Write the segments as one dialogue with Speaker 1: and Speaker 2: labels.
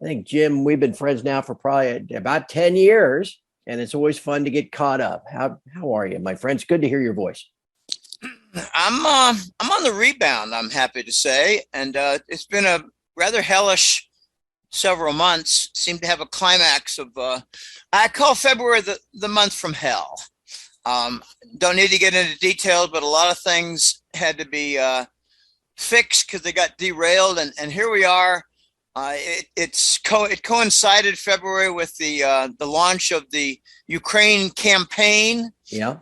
Speaker 1: I think, Jim, we've been friends now for probably about 10 years, and it's always fun to get caught up. How are you, my friend? It's good to hear your voice.
Speaker 2: I'm on the rebound, I'm happy to say, and it's been a rather hellish several months. Seem to have a climax of I call February the month from hell. Um, don't need to get into details, but a lot of things had to be fixed because they got derailed, and here we are. It coincided February with the launch of the Ukraine campaign.
Speaker 1: Yeah.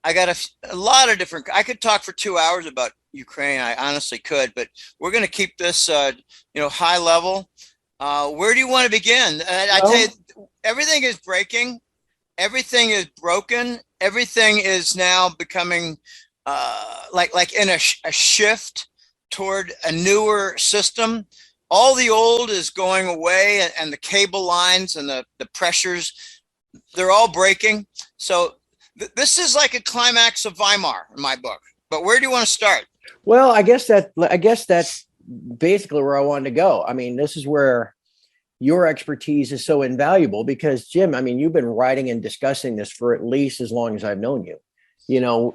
Speaker 2: I got a lot of different. I could talk for 2 hours about Ukraine. I honestly could, but we're going to keep this, high level. Where do you want to begin? I tell you,
Speaker 1: Well,
Speaker 2: everything is breaking. Everything is broken. Everything is now becoming like in a shift toward a newer system. All the old is going away, and the cable lines and the pressures, they're all breaking. So this is like a climax of Weimar in my book. But where do you want to start?
Speaker 1: well, I guess that's basically where I wanted to go. I mean, this is where your expertise is so invaluable because, Jim, I mean, you've been writing and discussing this for at least as long as I've known you.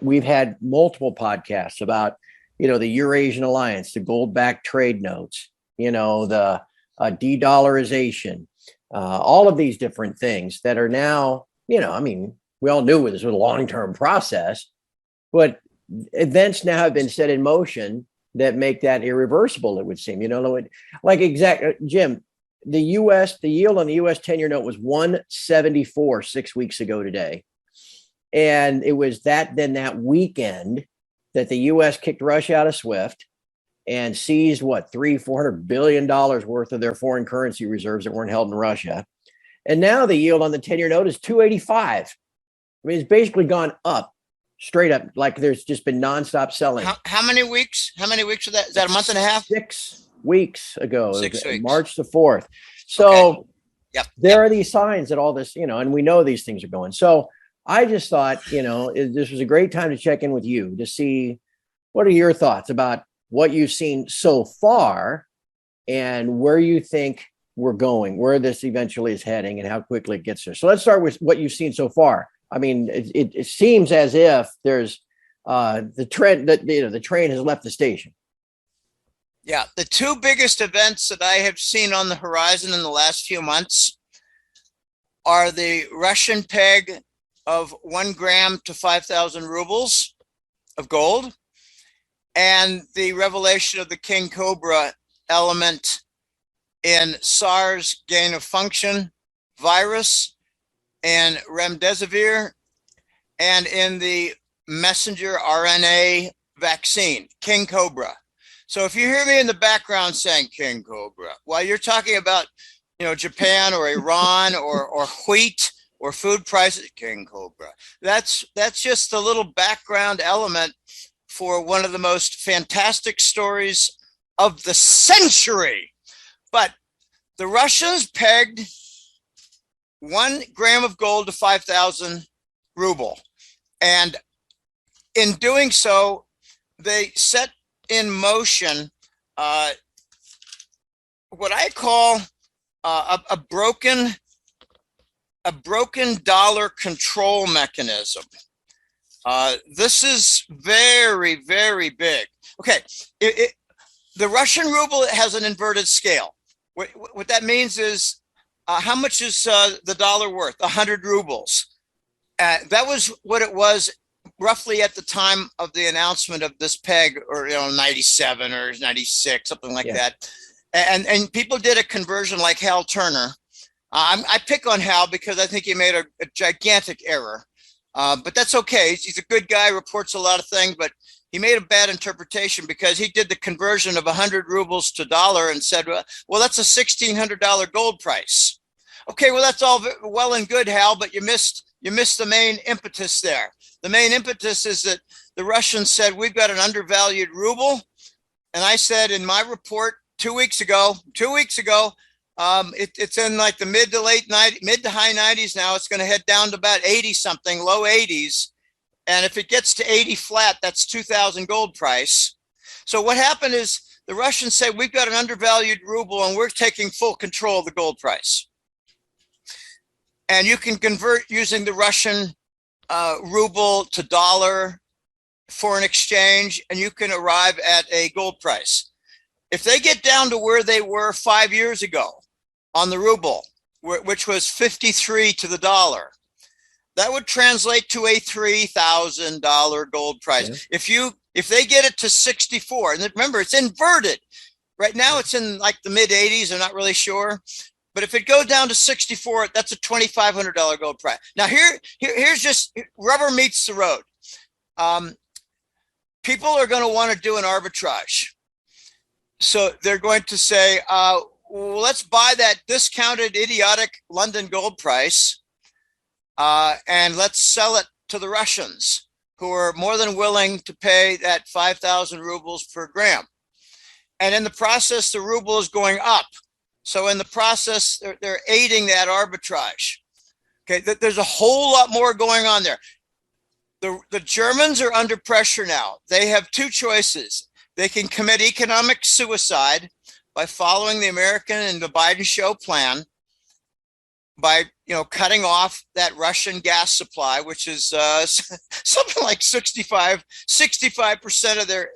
Speaker 1: We've had multiple podcasts about, the Eurasian Alliance, the gold-backed trade notes, the de-dollarization, all of these different things that are now, I mean, we all knew this was a long-term process, but events now have been set in motion that make that irreversible, it would seem. Like Jim, the yield on the US 10-year note was 174 6 weeks ago today. And it was that weekend that the US kicked Russia out of SWIFT and seized what, $400 billion worth of their foreign currency reserves that weren't held in Russia. And now the yield on the 10-year note is 285. I mean, it's basically gone up, straight up, like there's just been nonstop selling.
Speaker 2: How many weeks? How many weeks was that? Is that a month and a half?
Speaker 1: 6 weeks ago,
Speaker 2: 6 weeks.
Speaker 1: March the 4th. So
Speaker 2: Okay. Yep.
Speaker 1: there are these signs that all this, and we know these things are going. So I just thought, this was a great time to check in with you to see what are your thoughts about what you've seen so far and where you think we're going, where this eventually is heading and how quickly it gets there. So let's start with what you've seen so far. I mean, it seems as if there's the trend that, the train has left the station.
Speaker 2: Yeah, the two biggest events that I have seen on the horizon in the last few months are the Russian peg of 1 gram to 5,000 rubles of gold, and the revelation of the King Cobra element in SARS gain of function virus and remdesivir, and in the messenger RNA vaccine, King Cobra. So if you hear me in the background saying King Cobra, while you're talking about, Japan or Iran or wheat or food prices, King Cobra, that's just the little background element for one of the most fantastic stories of the century. But the Russians pegged 1 gram of gold to 5,000 ruble. And in doing so, they set in motion what I call a broken dollar control mechanism. This is very, very big. Okay, the Russian ruble has an inverted scale. What that means is how much is the dollar worth? 100 rubles. That was what it was roughly at the time of the announcement of this peg, or 97 or 96, something like that. And people did a conversion like Hal Turner. I pick on Hal because I think he made a gigantic error, but that's okay. He's a good guy, reports a lot of things, but he made a bad interpretation because he did the conversion of 100 rubles to dollar and said, well, that's a $1,600 gold price. Okay, well, that's all well and good, Hal, but you missed the main impetus there. The main impetus is that the Russians said, we've got an undervalued ruble. And I said in my report 2 weeks ago, it's in like the mid to high 90s now. It's going to head down to about 80 something, low 80s. And if it gets to 80 flat, that's 2,000 gold price. So what happened is the Russians say, we've got an undervalued ruble and we're taking full control of the gold price. And you can convert using the Russian ruble to dollar foreign exchange, and you can arrive at a gold price. If they get down to where they were 5 years ago on the ruble, which was 53 to the dollar, that would translate to a $3,000 gold price. Yeah. If they get it to 64, and remember, it's inverted. Right now, it's in like the mid 80s. I'm not really sure. But if it goes down to 64, that's a $2,500 gold price. Now, here's just rubber meets the road. People are going to want to do an arbitrage. So they're going to say, well, let's buy that discounted, idiotic London gold price, and let's sell it to the Russians, who are more than willing to pay that 5,000 rubles per gram. And in the process, the ruble is going up. So in the process, they're aiding that arbitrage. Okay, there's a whole lot more going on there. The Germans are under pressure now. They have two choices. They can commit economic suicide by following the American and the Biden show plan, by cutting off that Russian gas supply, which is something like 65% of their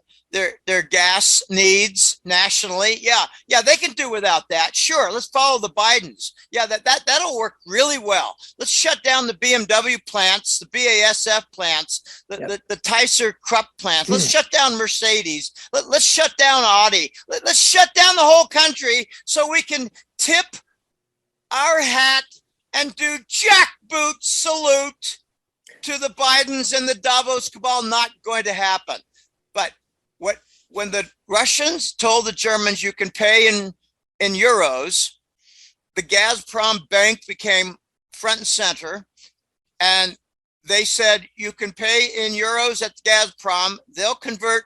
Speaker 2: gas needs nationally. Yeah, they can do without that. Sure, let's follow the Bidens. Yeah, that'll work really well. Let's shut down the BMW plants, the BASF plants, the Tyser Krupp plants. Let's shut down Mercedes. Let's shut down Audi. Let's shut down the whole country so we can tip our hat and do jackboot salute to the Bidens and the Davos cabal. Not going to happen. But when the Russians told the Germans you can pay in euros, the Gazprom bank became front and center, and they said you can pay in euros at Gazprom, they'll convert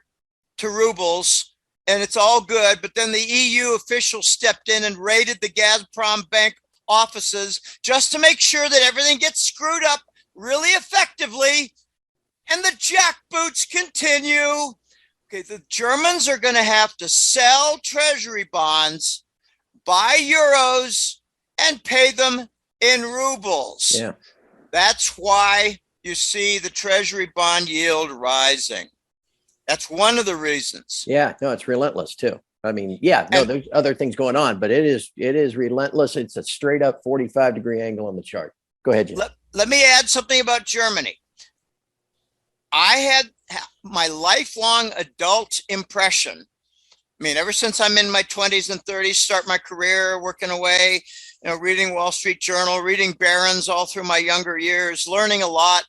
Speaker 2: to rubles, and it's all good. But then the EU officials stepped in and raided the Gazprom bank offices just to make sure that everything gets screwed up really effectively, and the jackboots continue. Okay, the Germans are going to have to sell treasury bonds, buy euros, and pay them in rubles. Yeah. That's why you see the treasury bond yield rising. That's one of the reasons.
Speaker 1: Yeah, no, it's relentless too. I mean, there's other things going on, but it is relentless. It's a straight up 45-degree angle on the chart. Go ahead, Jim.
Speaker 2: Let me add something about Germany. I had my lifelong adult impression. I mean, ever since I'm in my 20s and 30s, start my career working away, reading Wall Street Journal, reading Barron's all through my younger years, learning a lot.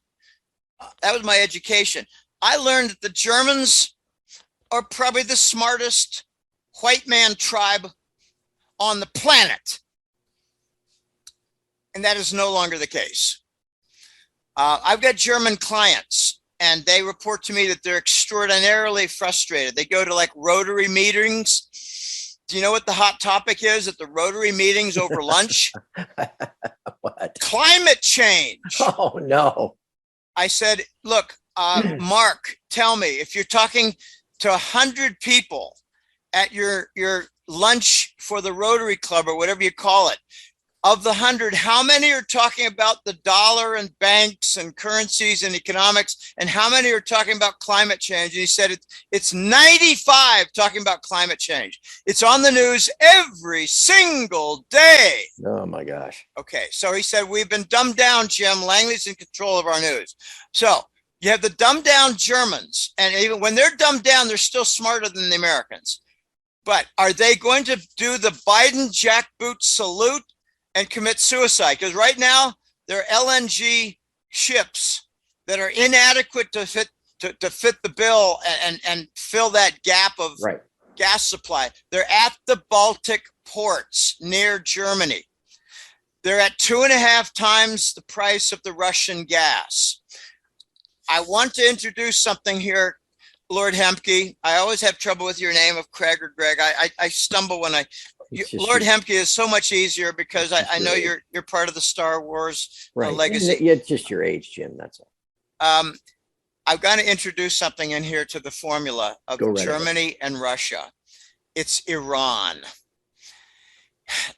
Speaker 2: That was my education. I learned that the Germans are probably the smartest white man tribe on the planet. And that is no longer the case. I've got German clients, and they report to me that they're extraordinarily frustrated. They go to like Rotary meetings. Do you know what the hot topic is at the Rotary meetings over lunch?
Speaker 1: What?
Speaker 2: Climate change.
Speaker 1: Oh, no.
Speaker 2: I said, look, Mark, tell me, if you're talking to 100 people at your lunch for the Rotary Club or whatever you call it, of the 100, how many are talking about the dollar and banks and currencies and economics, and how many are talking about climate change? And he said it's 95 talking about climate change. It's on the news every single day.
Speaker 1: Oh my gosh.
Speaker 2: Okay, so he said we've been dumbed down, Jim. Langley's in control of our news. So you have the dumbed down Germans, and even when they're dumbed down, they're still smarter than the Americans. But are they going to do the Biden jackboot salute and commit suicide? Because right now there are LNG ships that are inadequate to fit the bill and fill that gap of gas supply. They're at the Baltic ports near Germany. They're at 2.5 times the price of the Russian gas. I want to introduce something here, Lord Hemke. I always have trouble with your name of Craig or Greg. I stumble when Lord Hemke is so much easier because I know you're part of the Star Wars legacy.
Speaker 1: It's just your age, Jim. That's all.
Speaker 2: I've got to introduce something in here to the formula of Germany and Russia. It's Iran.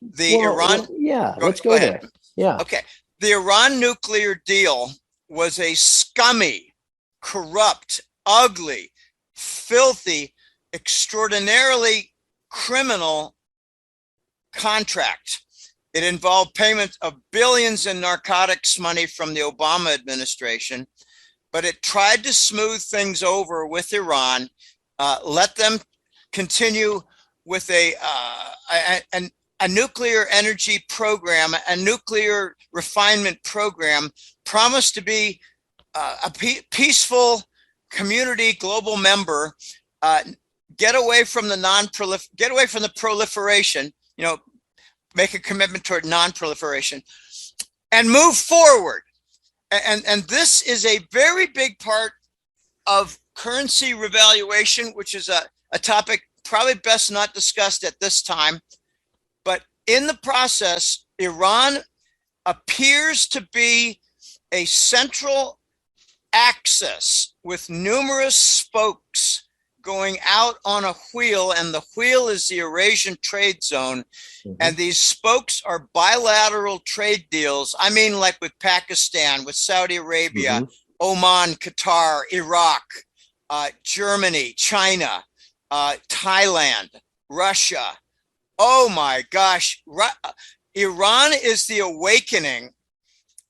Speaker 2: The
Speaker 1: Well,
Speaker 2: Iran,
Speaker 1: yeah, let's
Speaker 2: go
Speaker 1: go
Speaker 2: ahead.
Speaker 1: there. Yeah.
Speaker 2: Okay. The Iran nuclear deal was a scummy, corrupt, ugly, filthy, extraordinarily criminal contract. It involved payment of billions in narcotics money from the Obama administration, but it tried to smooth things over with Iran, let them continue with a nuclear energy program, a nuclear refinement program, promised to be a peaceful community global member, get away from the proliferation, make a commitment toward non-proliferation, and move forward. And this is a very big part of currency revaluation, which is a topic probably best not discussed at this time. But in the process, Iran appears to be a central axis with numerous spokes going out on a wheel, and the wheel is the Eurasian trade zone. Mm-hmm. And these spokes are bilateral trade deals. I mean, like with Pakistan, with Saudi Arabia, mm-hmm. Oman, Qatar, Iraq, Germany, China, Thailand, Russia. Oh my gosh. Iran is the awakening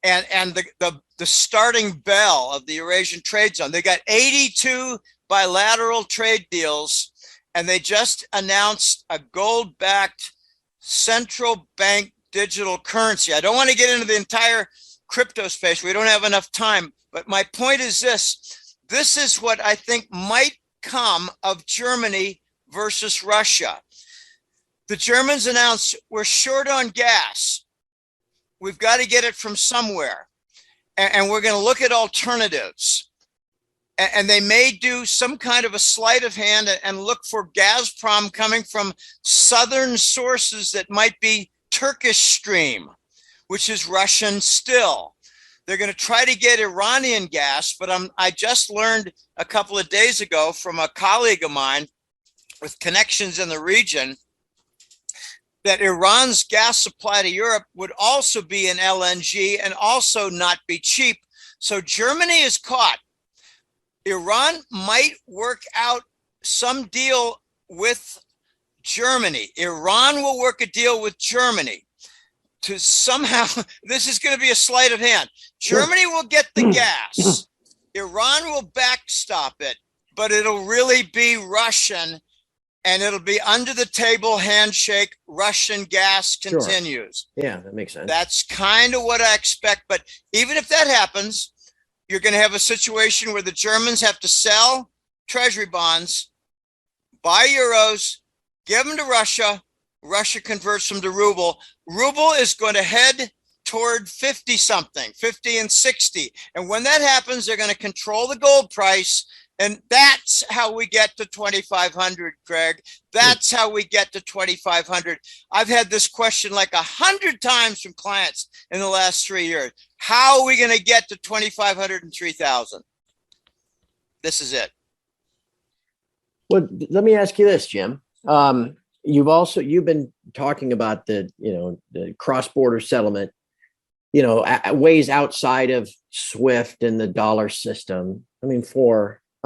Speaker 2: and the starting bell of the Eurasian trade zone. They got 82 bilateral trade deals, and they just announced a gold-backed central bank digital currency. I don't want to get into the entire crypto space. We don't have enough time, but my point is this. This is what I think might come of Germany versus Russia. The Germans announced we're short on gas. We've got to get it from somewhere, and we're going to look at alternatives. And they may do some kind of a sleight of hand and look for Gazprom coming from southern sources that might be Turkish Stream, which is Russian still. They're going to try to get Iranian gas, but I just learned a couple of days ago from a colleague of mine with connections in the region that Iran's gas supply to Europe would also be an LNG and also not be cheap. So Germany is caught. Iran might work out some deal with Germany. Iran will work a deal with Germany to somehow, this is going to be a sleight of hand. Germany will get the gas. Iran will backstop it, but it'll really be Russian, and it'll be under the table handshake. Russian gas continues.
Speaker 1: Sure. Yeah, that makes sense.
Speaker 2: That's kind of what I expect. But even if that happens, you're going to have a situation where the Germans have to sell treasury bonds, buy euros, give them to Russia. Russia converts them to ruble. Ruble is going to head toward 50 something, 50 and 60. And when that happens, they're going to control the gold price. And that's how we get to 2,500, Craig. That's how we get to 2,500. I've had this question like 100 times from clients in the last 3 years. How are we going to get to 2,500 and 3,000? This is it.
Speaker 1: Well, let me ask you this, Jim. You've been talking about the cross-border settlement, ways outside of SWIFT and the dollar system.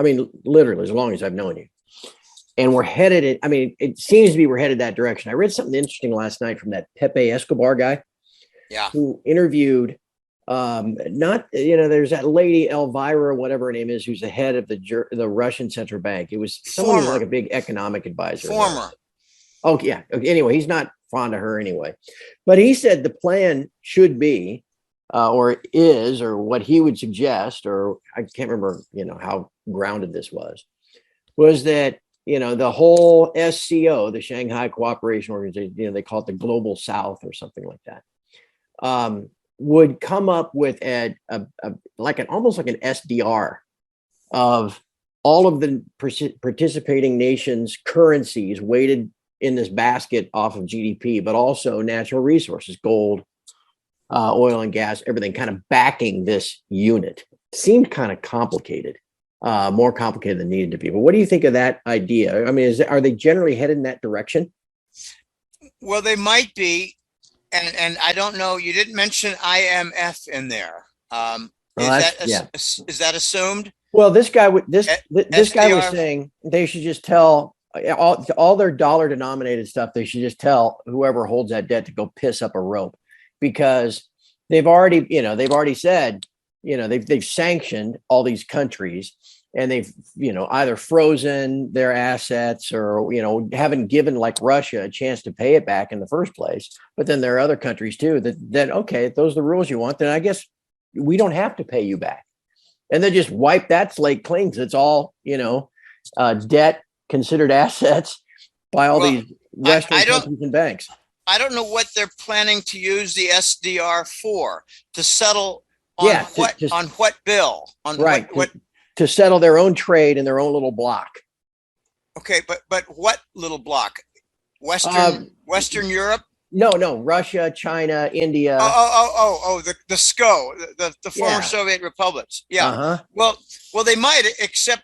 Speaker 1: Literally, as long as I've known you. And we're headed, it seems to be we're headed that direction. I read something interesting last night from that Pepe Escobar guy.
Speaker 2: Yeah.
Speaker 1: Who interviewed, there's that lady, Elvira, whatever her name is, who's the head of the Russian central bank. It was someone who's like a big economic advisor.
Speaker 2: Former.
Speaker 1: Oh, yeah. Okay. Anyway, he's not fond of her anyway. But he said the plan should be, or what he would suggest, or I can't remember, how grounded this was that, the whole SCO, the Shanghai Cooperation Organization, they call it the Global South or something like that, would come up with almost like an SDR of all of the participating nations' currencies weighted in this basket off of GDP, but also natural resources, gold, oil and gas, everything kind of backing this unit. Seemed kind of complicated. more complicated than needed to be. But what do you think of that idea? I mean, are they generally headed in that direction?
Speaker 2: Well, they might be, and I don't know. You didn't mention IMF in there. Is that assumed?
Speaker 1: Well, this guy was
Speaker 2: SDR?
Speaker 1: saying they should just tell all their dollar denominated stuff. They should just tell whoever holds that debt to go piss up a rope, because they've already said, they've sanctioned all these countries, and they've, either frozen their assets or, haven't given like Russia a chance to pay it back in the first place. But then there are other countries too that okay, if those are the rules you want, then I guess we don't have to pay you back. And then just wipe that slate clean. It's all, debt considered assets by all these Western countries and banks.
Speaker 2: I don't know what they're planning to use the SDR for, to settle on what bill?
Speaker 1: To settle their own trade in their own little block.
Speaker 2: Okay, but what little block? Western Europe?
Speaker 1: No, Russia, China, India.
Speaker 2: The SCO, the former Soviet republics. Yeah.
Speaker 1: Uh-huh.
Speaker 2: Well, they might, except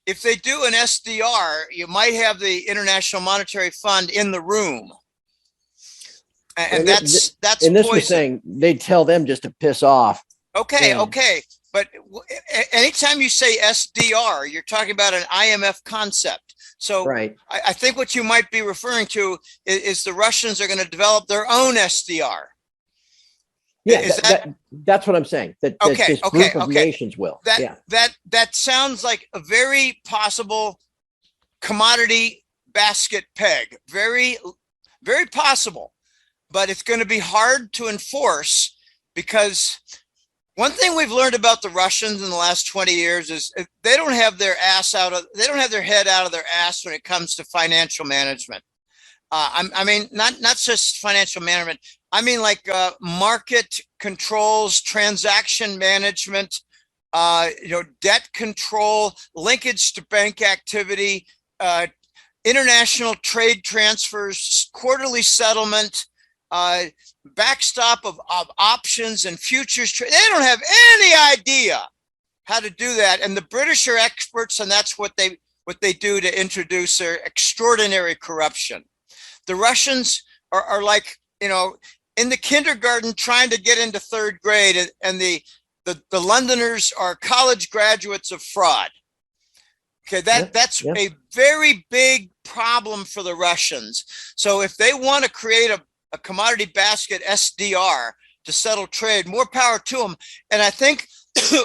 Speaker 2: if they do an SDR, you might have the International Monetary Fund in the room. And that's
Speaker 1: and this was saying they tell them just to piss off.
Speaker 2: Okay. But anytime you say SDR, you're talking about an IMF concept. So
Speaker 1: right.
Speaker 2: I think what you might be referring to is the Russians are going to develop their own SDR.
Speaker 1: Yeah, that's what I'm saying. That this group of nations will.
Speaker 2: That sounds like a very possible commodity basket peg. Very, very possible. But it's going to be hard to enforce, because one thing we've learned about the Russians in the last 20 years is they don't have their head out of their ass when it comes to financial management. I mean, not just financial management. I mean, like market controls, transaction management, debt control, linkage to bank activity, international trade transfers, quarterly settlement, backstop of options and futures. They don't have any idea how to do that. And the British are experts, and that's what they do to introduce their extraordinary corruption. The Russians are like, in the kindergarten trying to get into third grade, and the Londoners are college graduates of fraud. Okay, that's a very big problem for the Russians. So if they want to create a commodity basket SDR to settle trade, more power to them. And I think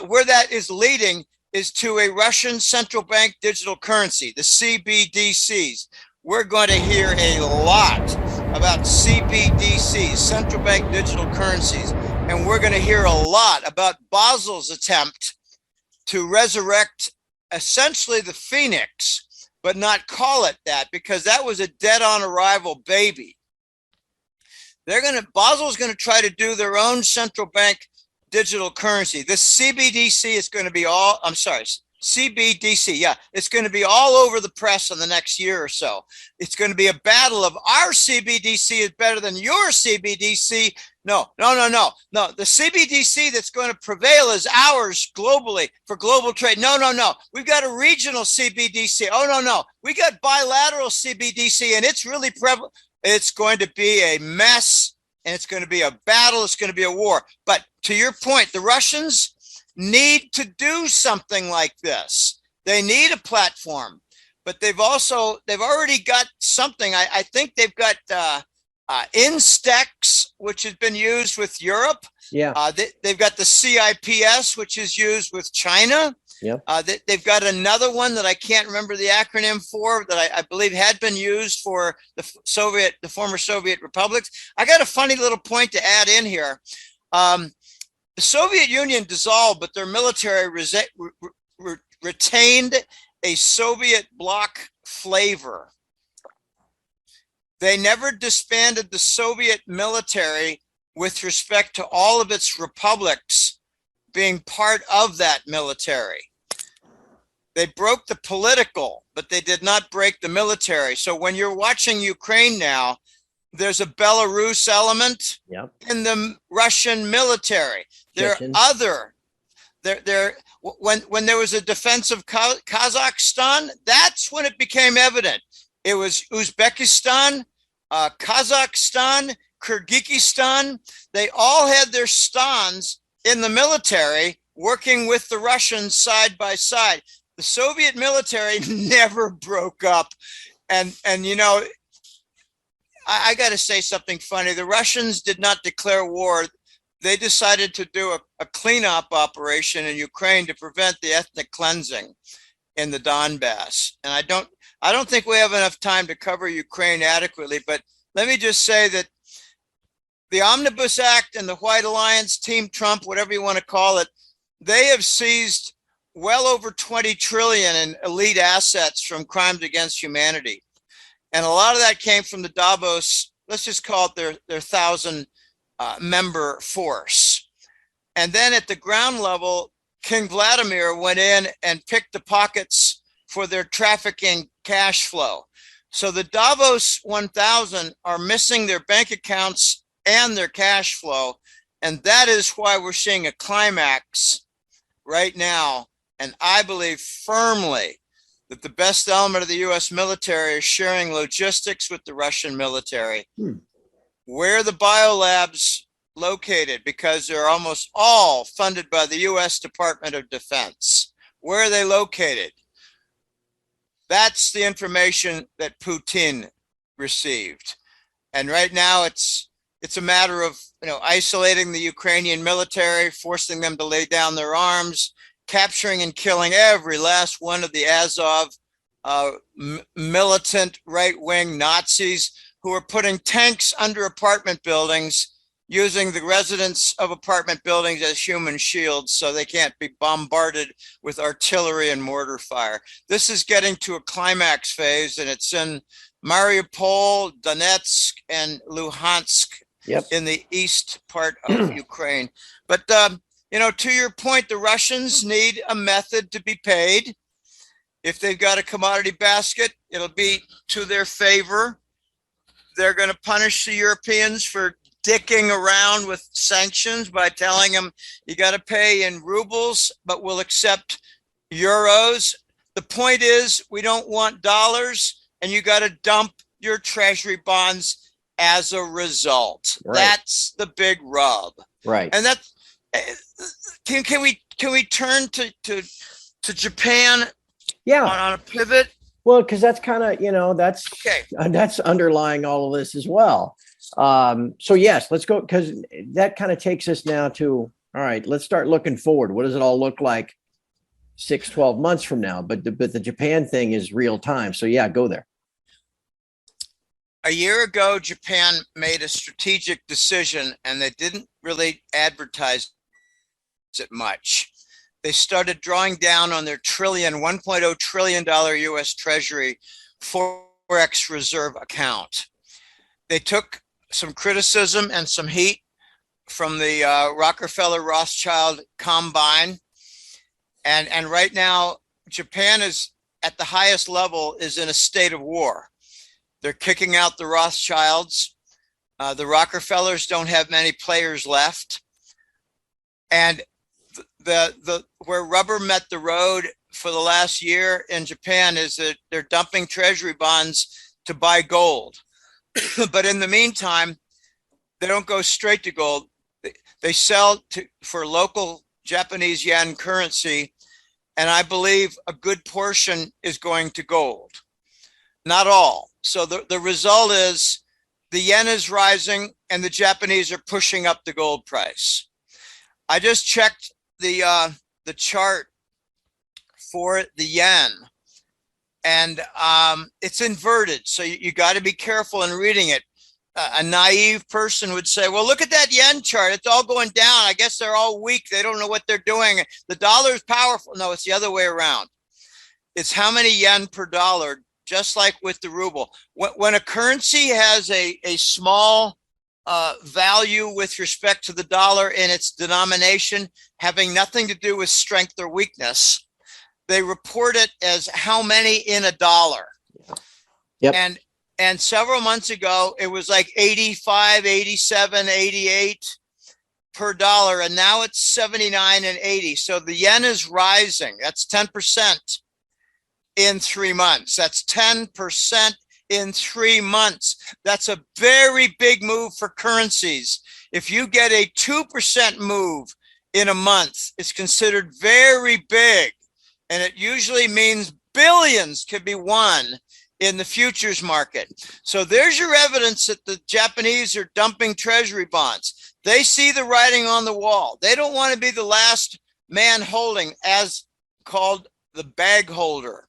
Speaker 2: where that is leading is to a Russian central bank digital currency, the CBDCs. We're going to hear a lot about CBDCs, central bank digital currencies. And we're going to hear a lot about Basel's attempt to resurrect essentially the Phoenix, but not call it that, because that was a dead on arrival baby. Basel's going to try to do their own central bank digital currency. This CBDC is going to be CBDC. Yeah, it's going to be all over the press in the next year or so. It's going to be a battle of our CBDC is better than your CBDC. No. The CBDC that's going to prevail is ours globally for global trade. No. We've got a regional CBDC. No. We got bilateral CBDC, and it's really prevalent. It's going to be a mess, and it's going to be a battle. It's going to be a war. But to your point, the Russians need to do something like this. They need a platform, but they've already got something. I think they've got Instex, which has been used with Europe.
Speaker 1: Yeah.
Speaker 2: They've got the CIPS, which is used with China.
Speaker 1: Yeah.
Speaker 2: They've got another one that I can't remember the acronym for, that I believe had been used for the former Soviet republics. I got a funny little point to add in here. The Soviet Union dissolved, but their military retained a Soviet bloc flavor. They never disbanded the Soviet military with respect to all of its republics being part of that military. They broke the political, but they did not break the military. So when you're watching Ukraine now, there's a Belarus element in the Russian military. There are other when there was a defense of Kazakhstan, that's when it became evident. It was Uzbekistan, Kazakhstan, Kyrgyzstan. They all had their stans in the military working with the Russians side by side. The Soviet military never broke up. And you know, I got to say something funny. The Russians did not declare war. They decided to do a cleanup operation in Ukraine to prevent the ethnic cleansing in the Donbass. And I don't think we have enough time to cover Ukraine adequately, but let me just say that the Omnibus Act and the White Alliance, Team Trump, whatever you want to call it, they have seized well over 20 trillion in elite assets from crimes against humanity. And a lot of that came from the Davos, let's just call it their 1,000 member force. And then at the ground level, King Vladimir went in and picked the pockets for their trafficking cash flow. So the Davos 1,000 are missing their bank accounts and their cash flow. And that is why we're seeing a climax right now. And I believe firmly that the best element of the US military is sharing logistics with the Russian military. Where the biolabs located, because they're almost all funded by the US Department of Defense. Where are they located? That's the information that Putin received. And right now it's a matter of, you know, isolating the Ukrainian military, forcing them to lay down their arms, capturing and killing every last one of the Azov militant right-wing Nazis who are putting tanks under apartment buildings, using the residents of apartment buildings as human shields so they can't be bombarded with artillery and mortar fire. This is getting to a climax phase, and it's in Mariupol, Donetsk, and Luhansk in the east part of Ukraine. But, you know, to your point, the Russians need a method to be paid. If they've got a commodity basket, it'll be to their favor. They're going to punish the Europeans for dicking around with sanctions by telling them you got to pay in rubles, but we'll accept euros. The point is, we don't want dollars, and you got to dump your treasury bonds as a result. Right. That's the big rub. Right. And that can we turn to Japan? Yeah. On a pivot.
Speaker 1: Well, because that's kind of, you know, that's underlying all of this as well. So yes, let's go, because that kind of takes us now to, all right, let's start looking forward. What does it all look like 6-12 months from now? But the Japan thing is real time. So yeah, go there.
Speaker 2: A year ago, Japan made a strategic decision, and they didn't really advertise it much. They started drawing down on their $1.0 trillion US Treasury Forex reserve account. They took some criticism and some heat from the Rockefeller Rothschild combine. And right now, Japan is at the highest level, is in a state of war. They're kicking out the Rothschilds. The Rockefellers don't have many players left. And where rubber met the road for the last year in Japan is that they're dumping treasury bonds to buy gold. But in the meantime, they don't go straight to gold. They sell for local Japanese yen currency. And I believe a good portion is going to gold. Not all. So the result is the yen is rising and the Japanese are pushing up the gold price. I just checked the chart for the yen, and it's inverted. So you got to be careful in reading it. A naive person would say, well, look at that yen chart. It's all going down. I guess they're all weak. They don't know what they're doing. The dollar is powerful. No, it's the other way around. It's how many yen per dollar, just like with the ruble. When a currency has a small value with respect to the dollar in its denomination, having nothing to do with strength or weakness, they report it as how many in a dollar. Yep. And several months ago, it was like 85, 87, 88. per dollar, and now it's 79 and 80. So the yen is rising. That's 10% in 3 months. That's 10% in 3 months. That's a very big move for currencies. If you get a 2% move in a month, it's considered very big. And it usually means billions could be won in the futures market. So there's your evidence that the Japanese are dumping treasury bonds. They see the writing on the wall. They don't want to be the last man holding, as called the bag holder.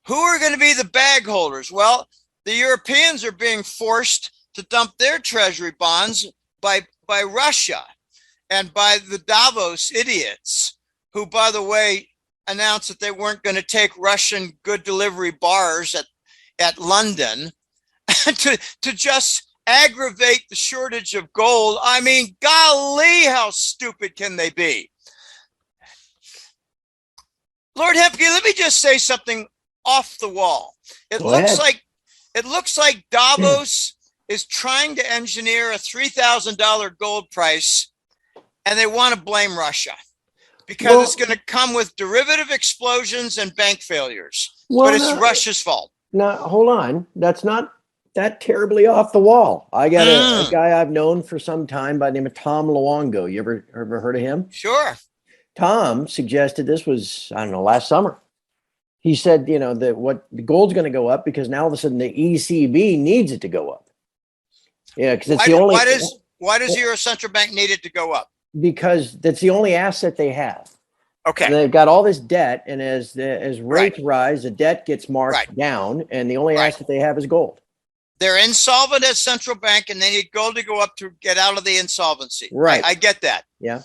Speaker 2: Who are going to be the bag holders? Well, the Europeans are being forced to dump their treasury bonds by Russia and by the Davos idiots, who, by the way, announced that they weren't going to take Russian good delivery bars at London to just aggravate the shortage of gold. I mean, golly, how stupid can they be? Lord Hempke, let me just say something off the wall. It looks like Davos is trying to engineer a $3,000 gold price, and they want to blame Russia because it's going to come with derivative explosions and bank failures. But it's Russia's fault.
Speaker 1: Now, hold on. That's not that terribly off the wall. I got a guy I've known for some time by the name of Tom Luongo. You ever heard of him?
Speaker 2: Sure.
Speaker 1: Tom suggested this was, I don't know, last summer. He said, that the gold's going to go up because now all of a sudden the ECB needs it to go up. Yeah, because it's the only.
Speaker 2: Why does your central bank need it to go up?
Speaker 1: Because that's the only asset they have.
Speaker 2: Okay.
Speaker 1: And they've got all this debt, and as rates rise, the debt gets marked down, and the only asset they have is gold.
Speaker 2: They're insolvent as central bank, and they need gold to go up to get out of the insolvency.
Speaker 1: Right.
Speaker 2: I get that.
Speaker 1: Yeah.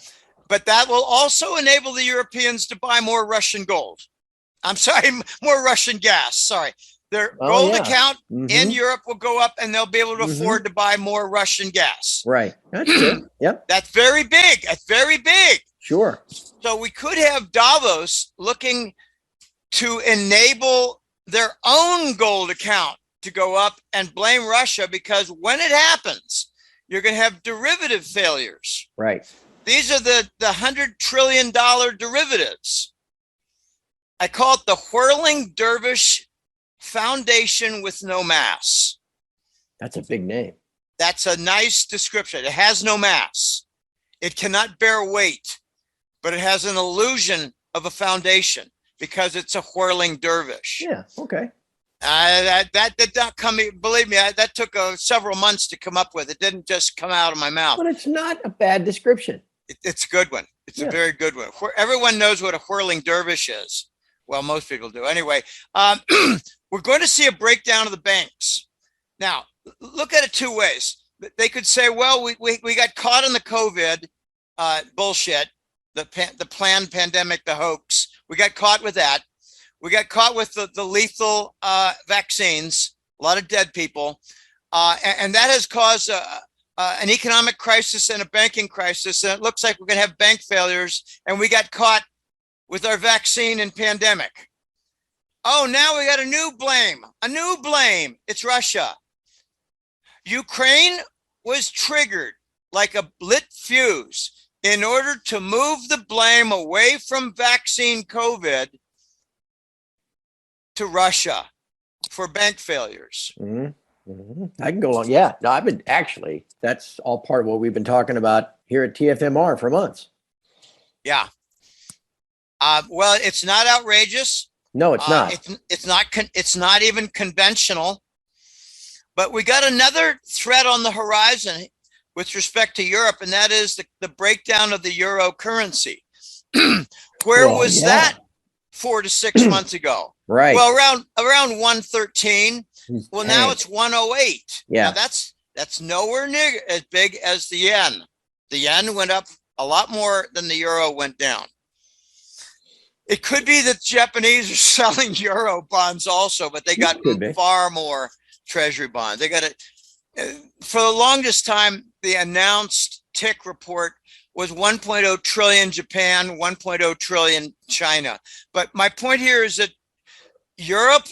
Speaker 2: But that will also enable the Europeans to buy more Russian gold. I'm sorry, more Russian gas. Sorry. Their gold account in Europe will go up, and they'll be able to afford to buy more Russian gas.
Speaker 1: Right. That's true. Yep.
Speaker 2: That's very big. That's very big.
Speaker 1: Sure.
Speaker 2: So we could have Davos looking to enable their own gold account to go up and blame Russia, because when it happens, you're going to have derivative failures.
Speaker 1: Right.
Speaker 2: These are the $100 trillion derivatives. I call it the whirling dervish foundation with no mass.
Speaker 1: That's a big name.
Speaker 2: That's a nice description. It has no mass. It cannot bear weight, but it has an illusion of a foundation because it's a whirling dervish.
Speaker 1: Yeah. Okay.
Speaker 2: That did not come. Believe me, that took several months to come up with. It didn't just come out of my mouth.
Speaker 1: But it's not a bad description.
Speaker 2: It's a good one. It's a very good one. Everyone knows what a whirling dervish is. Well, most people do. Anyway, we're going to see a breakdown of the banks. Now, look at it two ways. They could say, well, we got caught in the COVID bullshit, the planned pandemic, the hoax. We got caught with that. We got caught with the lethal vaccines, a lot of dead people. And that has caused an economic crisis and a banking crisis. And it looks like we're going to have bank failures. And we got caught with our vaccine and pandemic. Oh, now we got a new blame. It's Russia. Ukraine was triggered like a lit fuse in order to move the blame away from vaccine COVID to Russia for bank failures.
Speaker 1: I can go along. Yeah, no, that's all part of what we've been talking about here at TFMR for months.
Speaker 2: Yeah. Well, it's not outrageous.
Speaker 1: No, it's not.
Speaker 2: It's not even conventional. But we got another threat on the horizon with respect to Europe, and that is the breakdown of the euro currency. Where was that 4 to 6 months ago?
Speaker 1: Right.
Speaker 2: Well, around 113. Well, now it's 108.
Speaker 1: Yeah.
Speaker 2: Now that's nowhere near as big as the yen. The yen went up a lot more than the euro went down. It could be that Japanese are selling euro bonds also, but they got far more treasury bonds. They got it for the longest time. The announced tick report was 1.0 trillion Japan, 1.0 trillion China. But my point here is that Europe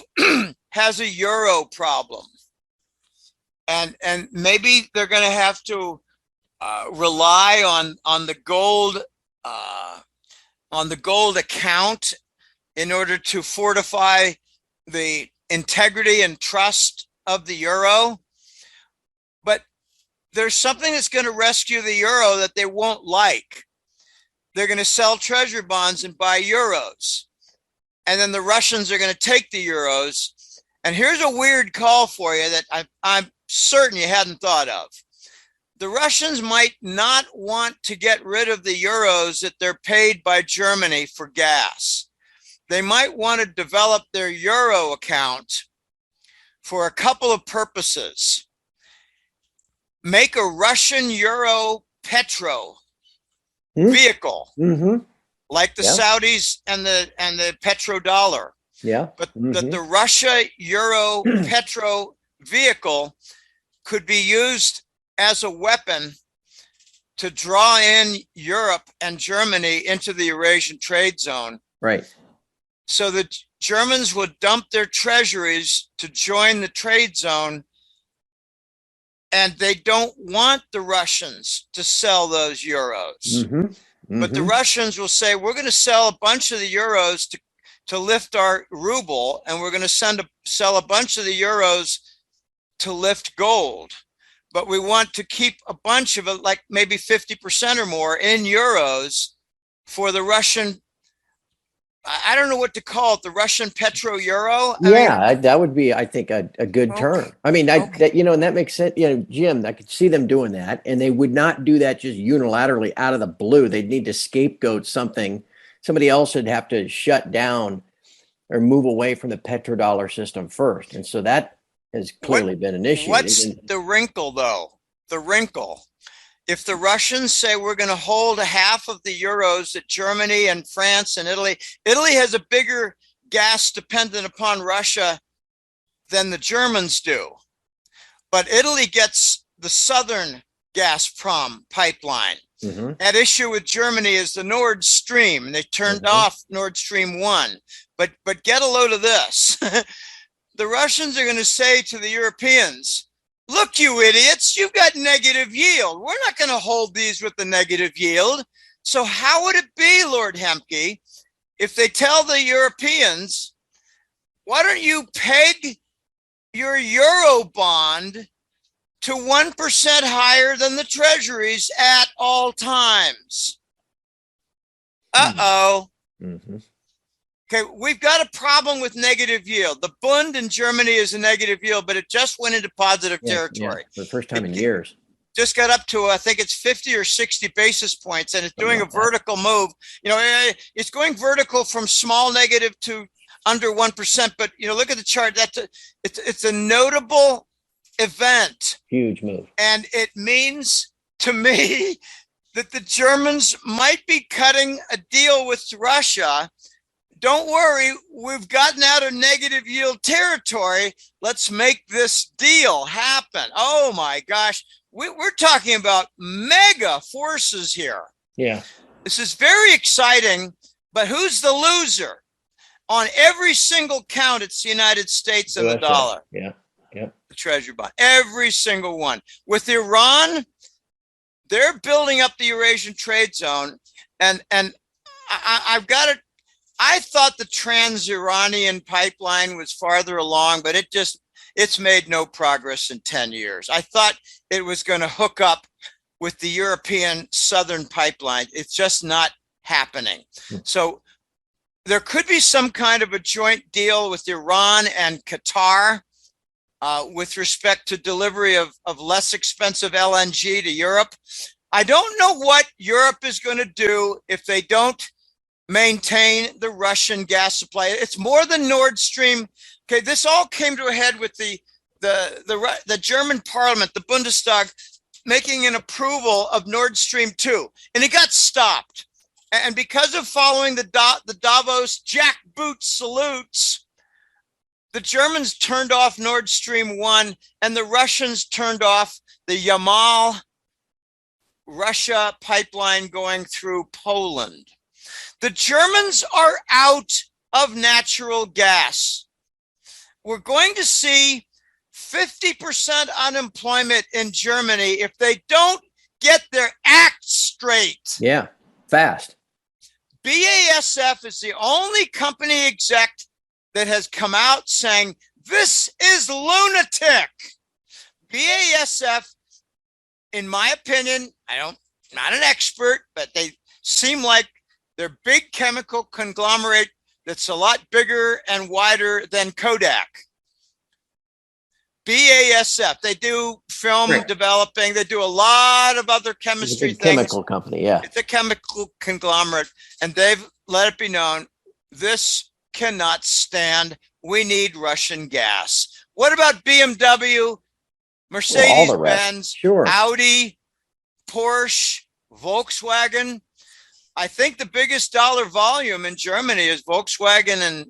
Speaker 2: has a euro problem. And maybe they're going to have to rely on the gold account in order to fortify the integrity and trust of the euro. But there's something that's going to rescue the euro that they won't like. They're going to sell treasury bonds and buy euros. And then the Russians are going to take the euros. And here's a weird call for you that I'm certain you hadn't thought of. The Russians might not want to get rid of the euros that they're paid by Germany for gas. They might want to develop their euro account for a couple of purposes. Make a Russian euro petro vehicle, like the Saudis and the petrodollar.
Speaker 1: Yeah.
Speaker 2: But the Russia euro petro vehicle could be used as a weapon to draw in Europe and Germany into the Eurasian trade zone.
Speaker 1: Right.
Speaker 2: So the Germans would dump their treasuries to join the trade zone, and they don't want the Russians to sell those euros. But the Russians will say, we're going to sell a bunch of the euros to lift our ruble, and we're going to sell a bunch of the euros to lift gold. But we want to keep a bunch of it, like maybe 50% or more, in euros for the Russian, I don't know what to call it, the Russian petro euro.
Speaker 1: That would be, I think, a good term. I mean, and that makes sense. Jim, I could see them doing that, and they would not do that just unilaterally out of the blue. They'd need to scapegoat something. Somebody else would have to shut down or move away from the petrodollar system first. And so that has clearly been initiated.
Speaker 2: What's the wrinkle, though? The wrinkle. If the Russians say we're going to hold half of the euros that Germany and France and Italy has a bigger gas dependent upon Russia than the Germans do. But Italy gets the southern Gazprom pipeline. At issue with Germany is the Nord Stream, and they turned off Nord Stream 1. But get a load of this. The Russians are going to say to the Europeans, look, you idiots, you've got negative yield. We're not going to hold these with the negative yield. So how would it be, Lord Hemke, if they tell the Europeans, why don't you peg your euro bond to 1% higher than the treasuries at all times? Okay, we've got a problem with negative yield. The Bund in Germany is a negative yield, but it just went into positive territory.
Speaker 1: For the first time in years.
Speaker 2: Just got up to, I think it's 50 or 60 basis points, and it's doing a vertical move. It's going vertical from small negative to under 1%. But, look at the chart. It's a notable event.
Speaker 1: Huge move.
Speaker 2: And it means to me that the Germans might be cutting a deal with Russia. Don't worry, we've gotten out of negative yield territory. Let's make this deal happen. Oh my gosh, we're talking about mega forces here.
Speaker 1: Yeah.
Speaker 2: This is very exciting, but who's the loser? On every single count, it's the United States and the dollar.
Speaker 1: Yeah.
Speaker 2: The treasury bond, every single one. With Iran, they're building up the Eurasian trade zone, and I've got it. I thought the Trans-Iranian pipeline was farther along, but it's made no progress in 10 years. I thought it was going to hook up with the European Southern pipeline. It's just not happening. So there could be some kind of a joint deal with Iran and Qatar with respect to delivery of less expensive LNG to Europe. I don't know what Europe is going to do if they don't maintain the Russian gas supply. It's more than Nord Stream. Okay, this all came to a head with the German parliament, the Bundestag, making an approval of Nord Stream 2, and it got stopped. And because of following the Davos jackboot salutes, the Germans turned off Nord Stream 1, and the Russians turned off the Yamal Russia pipeline going through Poland. The Germans are out of natural gas. We're going to see 50% unemployment in Germany if they don't get their act straight.
Speaker 1: Yeah. Fast.
Speaker 2: BASF is the only company exec that has come out saying this is lunatic. BASF, in my opinion, not an expert, but they seem like they're big chemical conglomerate that's a lot bigger and wider than Kodak. BASF, they do film developing. They do a lot of other chemistry things.
Speaker 1: Chemical company, yeah.
Speaker 2: It's a chemical conglomerate, and they've let it be known this cannot stand. We need Russian gas. What about BMW, Mercedes-Benz, Audi, Porsche, Volkswagen? I think the biggest dollar volume in Germany is Volkswagen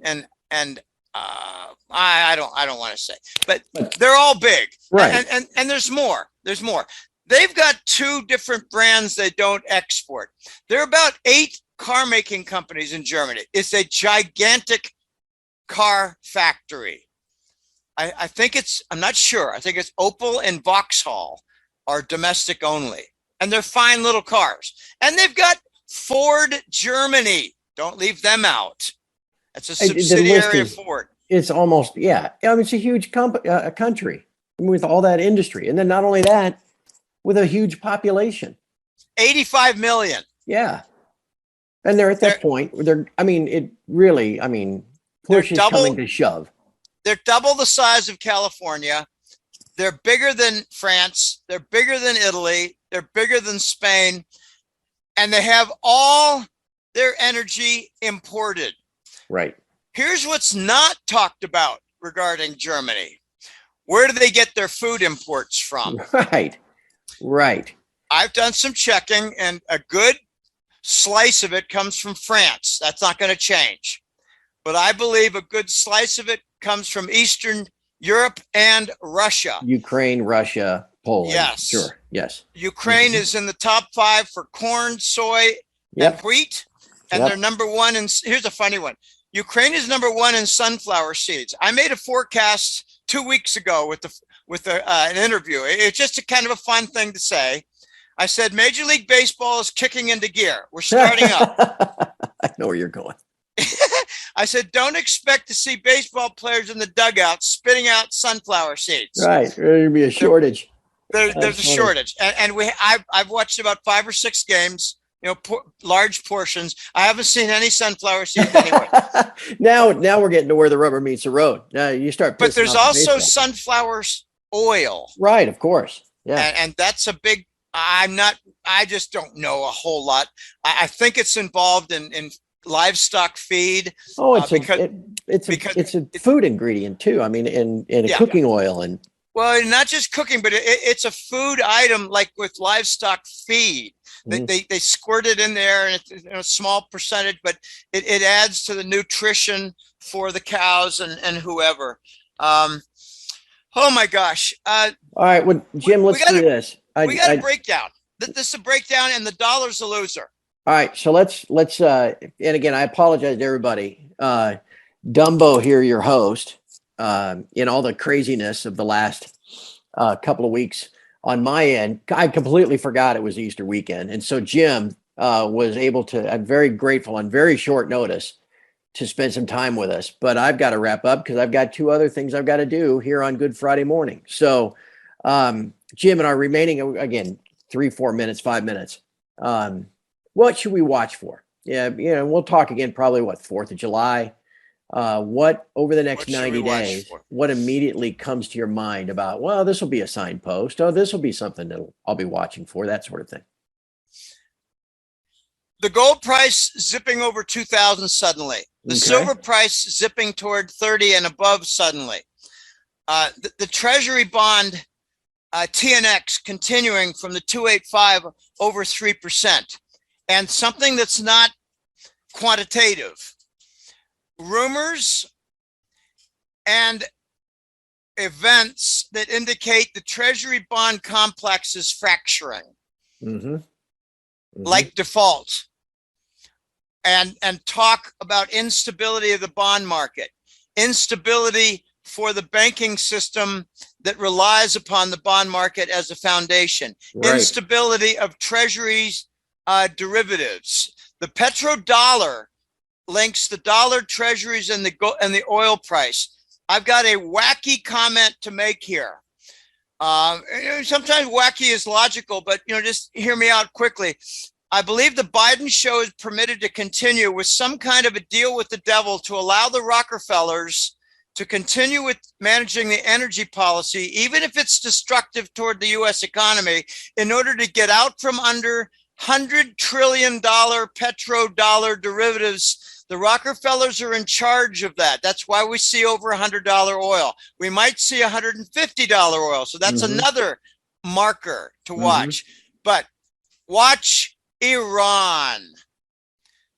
Speaker 2: and I don't want to say, but they're all big,
Speaker 1: right?
Speaker 2: And there's more. There's more. They've got 2 different brands they don't export. There are about 8 car making companies in Germany. It's a gigantic car factory. I think I'm not sure. I think it's Opel and Vauxhall are domestic only, and they're fine little cars. And they've got Ford Germany. Don't leave them out. It's a subsidiary of Ford.
Speaker 1: It's almost, yeah. I mean, it's a huge country with all that industry. And then not only that, with a huge population.
Speaker 2: 85 million.
Speaker 1: Yeah. And they're at that point where push is coming to shove.
Speaker 2: They're double the size of California. They're bigger than France. They're bigger than Italy. They're bigger than Spain. And they have all their energy imported.
Speaker 1: Right.
Speaker 2: Here's what's not talked about regarding Germany. Where do they get their food imports from?
Speaker 1: Right.
Speaker 2: I've done some checking, and a good slice of it comes from France. That's not going to change. But I believe a good slice of it comes from Eastern Europe and Russia.
Speaker 1: Ukraine, Russia, Poland.
Speaker 2: Yes.
Speaker 1: Sure. Yes.
Speaker 2: Ukraine is in the top 5 for corn, soy, and wheat. And they're number 1 in, here's a funny one. Ukraine is number 1 in sunflower seeds. I made a forecast 2 weeks ago with an interview. It's just a kind of a fun thing to say. I said, Major League Baseball is kicking into gear. We're starting up.
Speaker 1: I know where you're going.
Speaker 2: I said, don't expect to see baseball players in the dugout spitting out sunflower seeds.
Speaker 1: Right. There's going to be a shortage.
Speaker 2: There's a shortage. And I've watched about 5 or 6 games. Large portions. I haven't seen any sunflower seeds anywhere.
Speaker 1: Now we're getting to where the rubber meets the road. Now you start.
Speaker 2: But there's also sunflower oil.
Speaker 1: Right, of course. Yeah.
Speaker 2: And that's a big. I just don't know a whole lot. I think it's involved in livestock feed.
Speaker 1: Oh, it's a food ingredient too. I mean, in a cooking oil and.
Speaker 2: Well, not just cooking, but it's a food item like with livestock feed. They squirt it in there, and it's a small percentage, but it adds to the nutrition for the cows and whoever. Oh my gosh! All
Speaker 1: right, well, Jim, let's do this.
Speaker 2: We got a breakdown. This is a breakdown, and the dollar's a loser.
Speaker 1: All right, so let's. And again, I apologize to everybody. Dumbo here, your host. In all the craziness of the last couple of weeks on my end, I completely forgot it was Easter weekend. And so Jim was able to, I'm very grateful on very short notice to spend some time with us, but I've got to wrap up because I've got 2 other things I've got to do here on Good Friday morning. So Jim, and our remaining, again, 3, 4 minutes, 5 minutes, what should we watch for? Yeah. We'll talk again, probably 4th of July. What over the next 90 days, what immediately comes to your mind about, well, this will be a signpost. Oh, this will be something that I'll be watching for, that sort of thing.
Speaker 2: The gold price zipping over 2,000 suddenly. The silver price zipping toward 30 and above suddenly. The Treasury bond TNX continuing from the 285 over 3%. And something that's not quantitative. Rumors and events that indicate the Treasury bond complex is fracturing, like default, and talk about instability of the bond market, instability for the banking system that relies upon the bond market as a foundation.
Speaker 1: Right.
Speaker 2: Instability of treasuries derivatives. The petrodollar links the dollar, treasuries, and the oil price. I've got a wacky comment to make here. Sometimes wacky is logical, but just hear me out quickly. I believe the Biden show is permitted to continue with some kind of a deal with the devil to allow the Rockefellers to continue with managing the energy policy, even if it's destructive toward the U.S. economy, in order to get out from under $100 trillion petrodollar derivatives. The Rockefellers are in charge of that. That's why we see over $100 oil. We might see $150 oil. So that's another marker to watch. But watch Iran.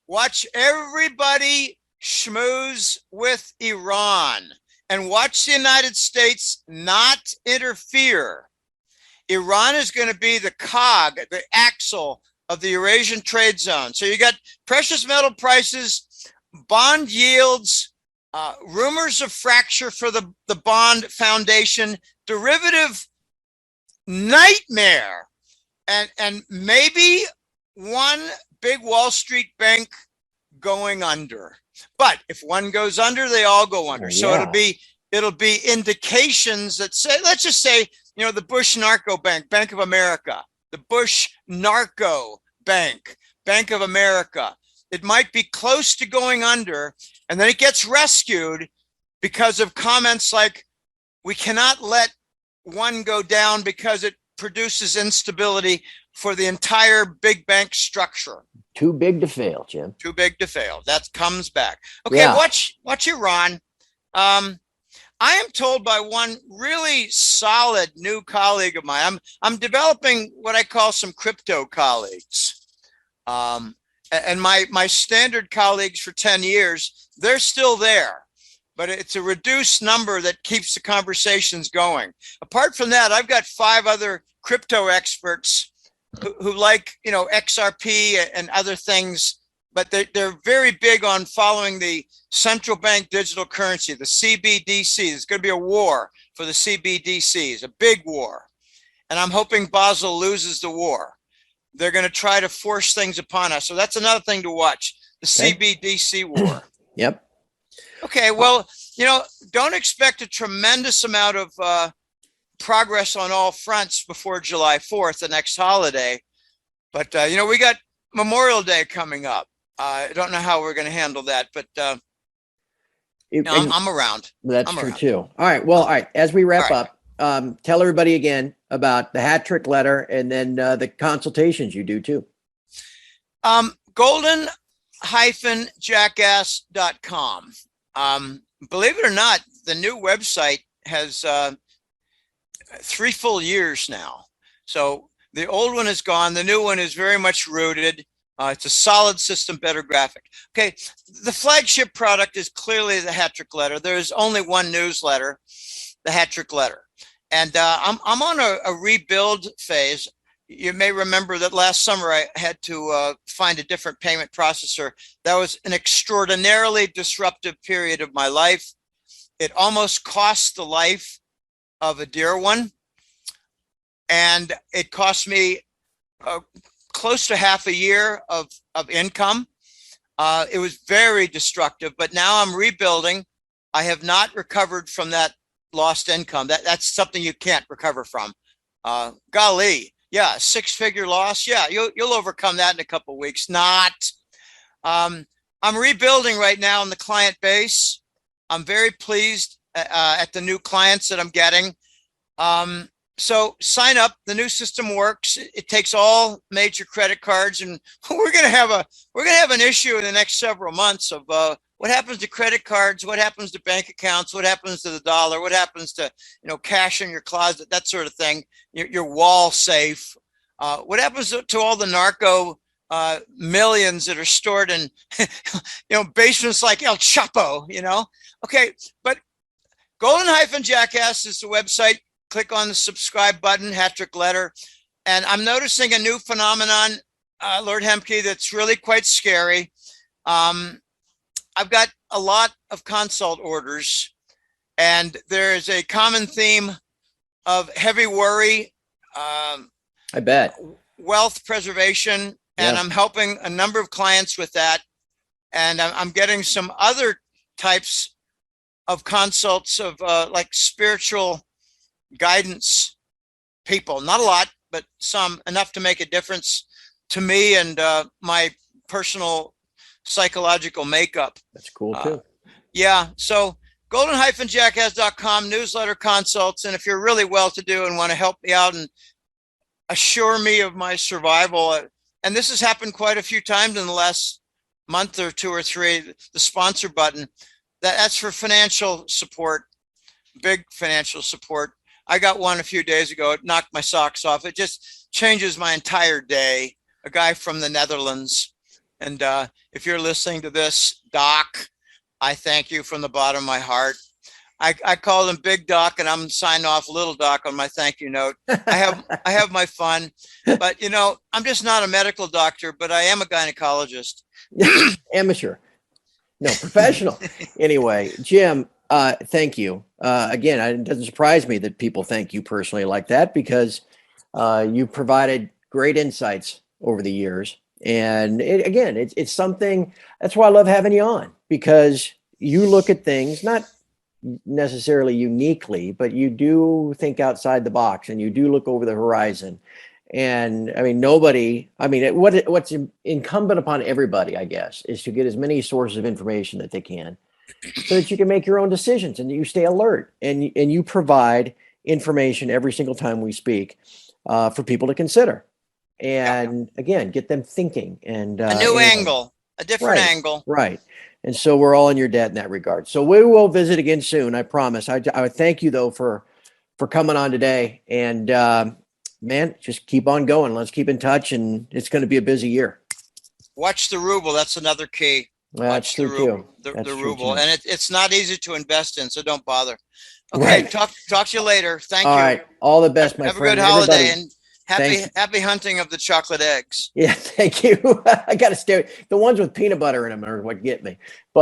Speaker 2: Watch everybody schmooze with Iran, and watch the United States not interfere. Iran is going to be the cog, the axle of the Eurasian trade zone. So you got precious metal prices, bond yields, rumors of fracture for the bond foundation, derivative nightmare, and maybe one big Wall Street bank going under. But if one goes under, they all go under. So it'll be indications that say, let's just say, the Bush Narco Bank, Bank of America, the Bush Narco Bank, Bank of America. It might be close to going under, and then it gets rescued because of comments like, we cannot let one go down because it produces instability for the entire big bank structure.
Speaker 1: Too big to fail, Jim.
Speaker 2: Too big to fail. That comes back. Okay, watch Iran. I am told by one really solid new colleague of mine, I'm developing what I call some crypto colleagues. And my standard colleagues for 10 years, they're still there, but it's a reduced number that keeps the conversations going. Apart from that, I've got 5 other crypto experts who like, XRP and other things, but they're very big on following the central bank digital currency, the CBDC. There's going to be a war for the CBDCs, a big war. And I'm hoping Basel loses the war. They're going to try to force things upon us. So that's another thing to watch, the CBDC war.
Speaker 1: Yep.
Speaker 2: Okay, well, don't expect a tremendous amount of progress on all fronts before July 4th, the next holiday. But, we got Memorial Day coming up. I don't know how we're going to handle that, but I'm around.
Speaker 1: That's true too. All right. Well, all right. As we wrap up, tell everybody again about the hat trick letter and then the consultations you do too. golden-jackass.com. Believe it or not, the new website has 3 full years now. So the old one is gone. The new one is very much rooted. It's a solid system, better graphic. Okay, the flagship product is clearly the hat trick letter. There's only one newsletter, the hat trick letter. And I'm on a rebuild phase. You may remember that last summer I had to find a different payment processor. That was an extraordinarily disruptive period of my life. It almost cost the life of a dear one. And it cost me close to half a year of income. It was very destructive, but now I'm rebuilding. I have not recovered from that lost income. That's something you can't recover from. Golly, yeah, 6-figure loss. Yeah, you'll overcome that in a couple of weeks. Not. I'm rebuilding right now in the client base. I'm very pleased at the new clients that I'm getting. So sign up. The new system works. It takes all major credit cards, and we're gonna have an issue in the next several months of what happens to credit cards, what happens to bank accounts, what happens to the dollar, what happens to cash in your closet, that sort of thing, your wall safe. What happens to all the narco millions that are stored in basements like El Chapo? Okay, but Golden-Jackass is the website. Click on the subscribe button, hat trick letter. And I'm noticing a new phenomenon, Lord Hemke, that's really quite scary. I've got a lot of consult orders,
Speaker 2: And there is a common theme of heavy worry,
Speaker 1: I bet.
Speaker 2: wealth preservation, and
Speaker 1: Yeah.
Speaker 2: I'm helping a number of clients with that. And I'm getting some other types of consults of like spiritual guidance people. Not a lot, but some, enough to make a difference to me and my personal psychological makeup.
Speaker 1: That's cool too.
Speaker 2: Yeah. So golden-jackass.com, newsletter, consults. And if you're really well-to-do and want to help me out and assure me of my survival, and this has happened quite a few times in the last month or two or three, the sponsor button, that's for financial support, big financial support. I got one a few days ago. It knocked my socks off. It just changes my entire day. A guy from the Netherlands. And if you're listening to this, Doc, I thank you from the bottom of my heart. I call him Big Doc, and I'm signing off Little Doc on my thank you note. I have my fun, but I'm just not a medical doctor, but I am a gynecologist.
Speaker 1: Amateur, no, professional. Anyway, Jim, thank you again. It doesn't surprise me that people thank you personally like that, because you provided great insights over the years. And it's something, that's why I love having you on, because you look at things not necessarily uniquely, but you do think outside the box and you do look over the horizon. And I mean, what's incumbent upon everybody, I guess, is to get as many sources of information that they can, so that you can make your own decisions and you stay alert, and you provide information every single time we speak for people to consider. And again, get them thinking, and
Speaker 2: a new angle, a different angle.
Speaker 1: Right. And so we're all in your debt in that regard. So we will visit again soon, I promise. I would thank you though for coming on today, and man, just keep on going. Let's keep in touch, and it's going to be a busy year.
Speaker 2: Watch the ruble. That's another key.
Speaker 1: That's true too.
Speaker 2: The ruble, and it's not easy to invest in, so don't bother. Okay,
Speaker 1: Right.
Speaker 2: Talk to you later. Thank you.
Speaker 1: All right, all the best, my
Speaker 2: friend.
Speaker 1: friend.
Speaker 2: Have a good holiday,
Speaker 1: Everybody.
Speaker 2: and happy hunting of the chocolate eggs.
Speaker 1: Yeah, thank you. I got to stay. The ones with peanut butter in them are what get me. But